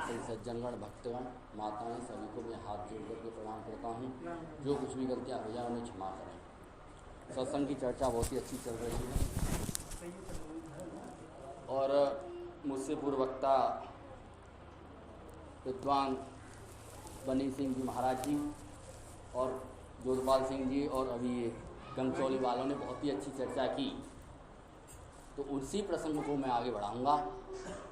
सभी सज्जनगण भक्तगण माताएं सभी को मैं हाथ जोड़ करके प्रणाम करता हूँ। जो कुछ भी गलतियाँ हो जाए उन्हें क्षमा करें। सत्संग की चर्चा बहुत ही अच्छी चल रही है और मुझसे पूर्व वक्ता विद्वान बनी सिंह जी महाराज जी और जोधपाल सिंह जी और अभी ये गंगचौली वालों ने बहुत ही अच्छी चर्चा की। तो उसी प्रसंग को मैं आगे बढ़ाऊंगा,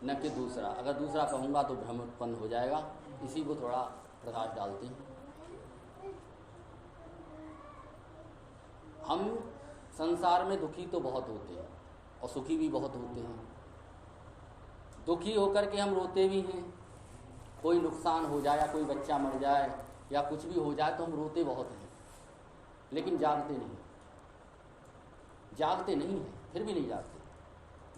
न कि दूसरा। अगर दूसरा कहूँगा तो भ्रम उत्पन्न हो जाएगा। इसी को थोड़ा प्रकाश डालते हैं। हम संसार में दुखी तो बहुत होते हैं और सुखी भी बहुत होते हैं। दुखी होकर के हम रोते भी हैं। कोई नुकसान हो जाए या कोई बच्चा मर जाए या कुछ भी हो जाए तो हम रोते बहुत हैं, लेकिन जागते नहीं हैं, फिर भी नहीं जागते।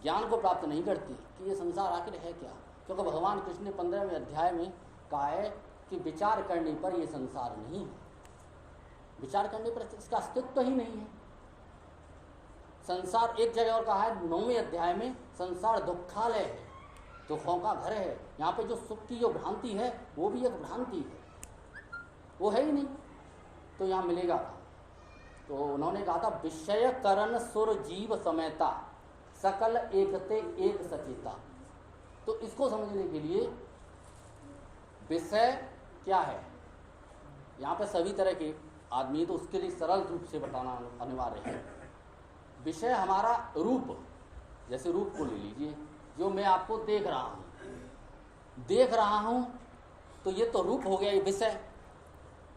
ज्ञान को प्राप्त नहीं करते कि ये संसार आखिर है क्या। क्योंकि भगवान कृष्ण ने 15वें अध्याय में कहा है कि विचार करने पर ये संसार नहीं है। विचार करने पर इसका अस्तित्व ही नहीं है। संसार एक जगह और कहा है 9वें अध्याय में, संसार दुखालय है, दुखों का घर है। यहाँ पे जो सुख की जो भ्रांति है वो भी एक भ्रांति है, वो है ही नहीं। तो यहाँ मिलेगा। तो उन्होंने कहा था विषय करण सुर जीव समेता सकल एकते एक सचेता। तो इसको समझने के लिए विषय क्या है, यहाँ पे सभी तरह के आदमी, तो उसके लिए सरल रूप से बताना अनिवार्य है। विषय हमारा रूप, जैसे रूप को ले लीजिए, जो मैं आपको देख रहा हूँ तो ये तो रूप हो गया, ये विषय।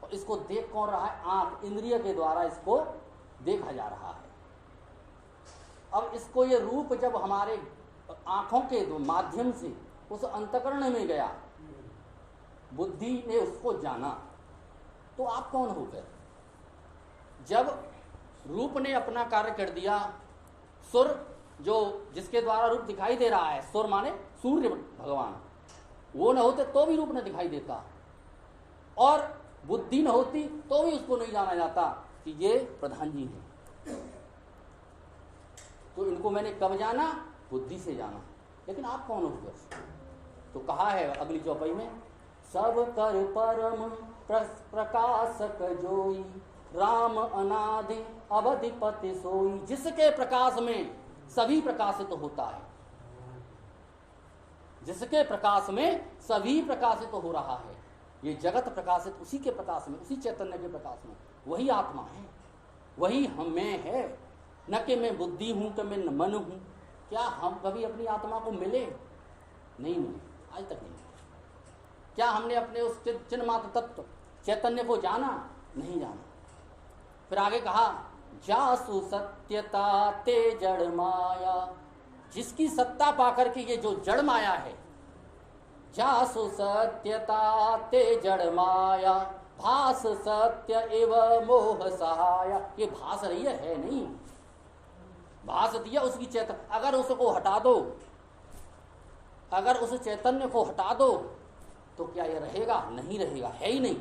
और इसको देख कौन रहा है? आंख, इंद्रिय के द्वारा इसको देखा जा रहा है। अब इसको ये रूप जब हमारे आंखों के माध्यम से उस अंतःकरण में गया, बुद्धि ने उसको जाना, तो आप कौन हो गए? जब रूप ने अपना कार्य कर दिया, सुर जो जिसके द्वारा रूप दिखाई दे रहा है, सुर माने सूर्य भगवान, वो न होते तो भी रूप न दिखाई देता, और बुद्धि न होती तो भी उसको नहीं जाना जाता कि ये प्रधान जी हैं। तो इनको मैंने कब जाना? बुद्धि से जाना। लेकिन आप कौन हो फिर? तो कहा है अगली चौपाई में, सब कर परम प्रकाशक जोई, राम अनादि अवधिपति सोई। जिसके प्रकाश में सभी प्रकाशित होता है, जिसके प्रकाश में सभी प्रकाशित हो रहा है। ये जगत प्रकाशित उसी के प्रकाश में, उसी चैतन्य के प्रकाश में। वही आत्मा है, वही हम में है। न कि मैं बुद्धि हूं कि मैं मन हूं। क्या हम कभी अपनी आत्मा को मिले? नहीं मिले, आज तक नहीं। क्या हमने अपने उस चिन्मात्र तत्व चैतन्य को जाना? नहीं जाना। फिर आगे कहा, जासु सत्यता ते जड़ माया। जिसकी सत्ता पाकर के ये जो जड़ माया है, जासु सत्यता ते जड़ माया, भास सत्य एव मोह सहाया। ये भास रही है नहीं, भास दिया उसकी चैतन्य। अगर उसको हटा दो, अगर उस चैतन्य को हटा दो तो क्या ये रहेगा? नहीं रहेगा, है ही नहीं।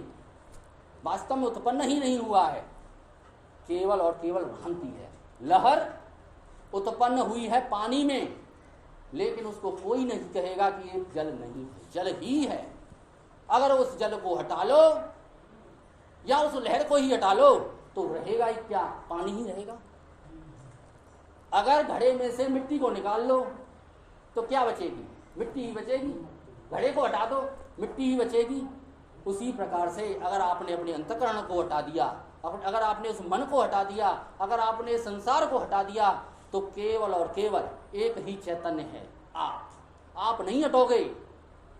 वास्तव में उत्पन्न ही नहीं हुआ है, केवल और केवल भ्रांति है। लहर उत्पन्न हुई है पानी में, लेकिन उसको कोई नहीं कहेगा कि ये जल नहीं है, जल ही है। अगर उस जल को हटा लो या उस लहर को ही हटा लो तो रहेगा ही क्या? पानी ही रहेगा। अगर घड़े में से मिट्टी को निकाल लो तो क्या बचेगी? मिट्टी ही बचेगी। घड़े को हटा दो, मिट्टी ही बचेगी। उसी प्रकार से अगर आपने अपने अंतःकरण को हटा दिया, अगर आपने उस मन को हटा दिया, अगर आपने संसार को हटा दिया, तो केवल और केवल एक ही चैतन्य है, आप नहीं हटोगे।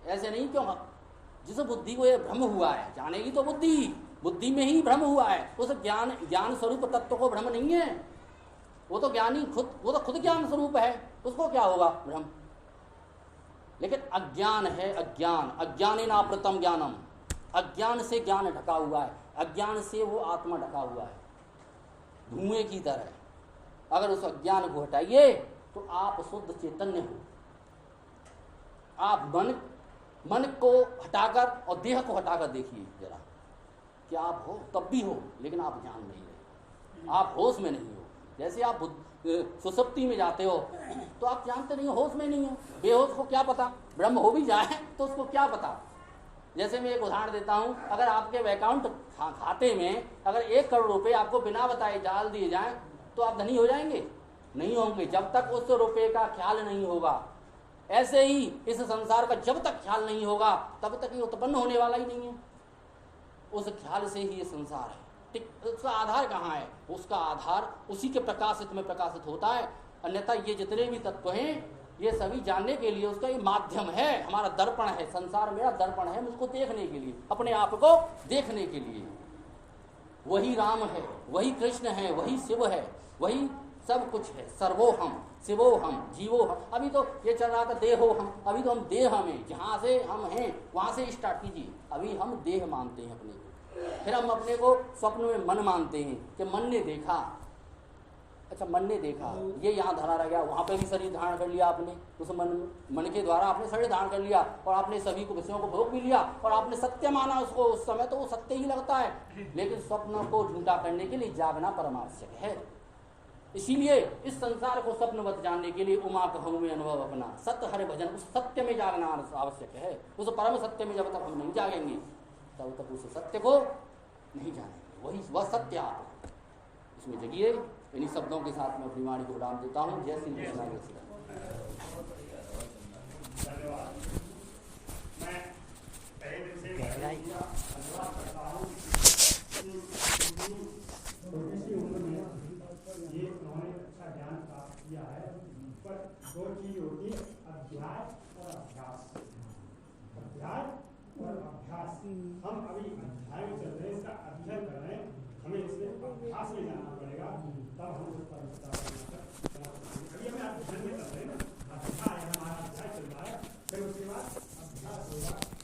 ऐसे नहीं, क्यों? जिस बुद्धि को ये भ्रम हुआ है, जानेगी तो बुद्धि में ही भ्रम हुआ है। उस ज्ञान स्वरूप तत्व को भ्रम नहीं है। वो तो ज्ञानी खुद, वो तो खुद ज्ञान स्वरूप है, उसको क्या होगा? भ्रम। लेकिन अज्ञान है, अज्ञानेन आवृतम ज्ञानम। अज्ञान से ज्ञान ढका हुआ है, अज्ञान से वो आत्मा ढका हुआ है, धुएं की तरह। अगर उस अज्ञान को हटाइए तो आप शुद्ध चैतन्य हो। आप मन को हटाकर और देह को हटाकर देखिए जरा, क्या आप हो? तब भी हो, लेकिन आप जान नहीं रहे, आप होश में नहीं हो। जैसे आप सुसुप्ति में जाते हो तो आप जानते नहीं हो, होश में नहीं हो। बेहोश को क्या पता, ब्रह्म हो भी जाए तो उसको क्या पता। जैसे मैं एक उदाहरण देता हूँ, अगर आपके अकाउंट खाते में अगर 1 करोड़ रुपए आपको बिना बताए डाल दिए जाएं तो आप धनी हो जाएंगे? नहीं होंगे, जब तक उस रुपए का ख्याल नहीं होगा। ऐसे ही इस संसार का जब तक ख्याल नहीं होगा तब तक ये उत्पन्न होने वाला ही नहीं है। उस ख्याल से ही ये संसार है। उसका आधार कहाँ है? उसका आधार उसी के प्रकाशित में प्रकाशित होता है। अन्यथा ये जितने भी तत्व हैं ये सभी जानने के लिए उसका ये माध्यम है, हमारा दर्पण है। संसार मेरा दर्पण है, मुझको देखने के लिए, अपने आप को देखने के लिए। वही राम है, वही कृष्ण है, वही शिव है, वही सब कुछ है। सर्वोहम, शिवोहम, जीवोहम। अभी तो ये चल रहा था देहोहम, अभी तो हम देह में, जहाँ से हम हैं वहाँ से स्टार्ट कीजिए। अभी हम देह मानते हैं अपने को, फिर हम अपने को स्वप्न में मन मानते हैं कि मन ने देखा। अच्छा, मन ने देखा, ये यहाँ धरा रह गया, वहाँ पे भी शरीर धारण कर लिया आपने, उस मन के द्वारा आपने शरीर धारण कर लिया और आपने सभी को विषयों को भोग भी लिया और आपने सत्य माना उसको। उस समय तो वो सत्य ही लगता है, लेकिन स्वप्न को झूठा करने के लिए जागना परमावश्यक है। इसीलिए इस संसार को स्वप्नवत जानने के लिए उमा कहूँ में अनुभव अपना, सत्य हरि भजन, उस सत्य में जागना आवश्यक है। उस परम सत्य में जब तक हम नहीं जागेंगे तब तक उस सत्य को नहीं जानेंगे। वही वह सत्य आप इसमें जगिए। इन्हीं शब्दों के साथ मैं अपनी वाणी को उड़ान देता हूँ। जय श्री कृष्ण। ये उन्होंने अच्छा ज्ञान प्राप्त किया है, पर 2 चीज होती है, अध्याय और अभ्यास। अध्याय और अभ्यास। हम अभी अध्याय में चल रहे हैं, इसका अध्ययन कर रहे हैं, हमें इसमें अभ्यास में जाना पड़ेगा, तब हम उस पर विस्तार अभी हमें अध्ययन में चल रहे हैं ना। अध्याय हमारा अध्याय चल रहा है, फिर उसके बाद अभ्यास होगा।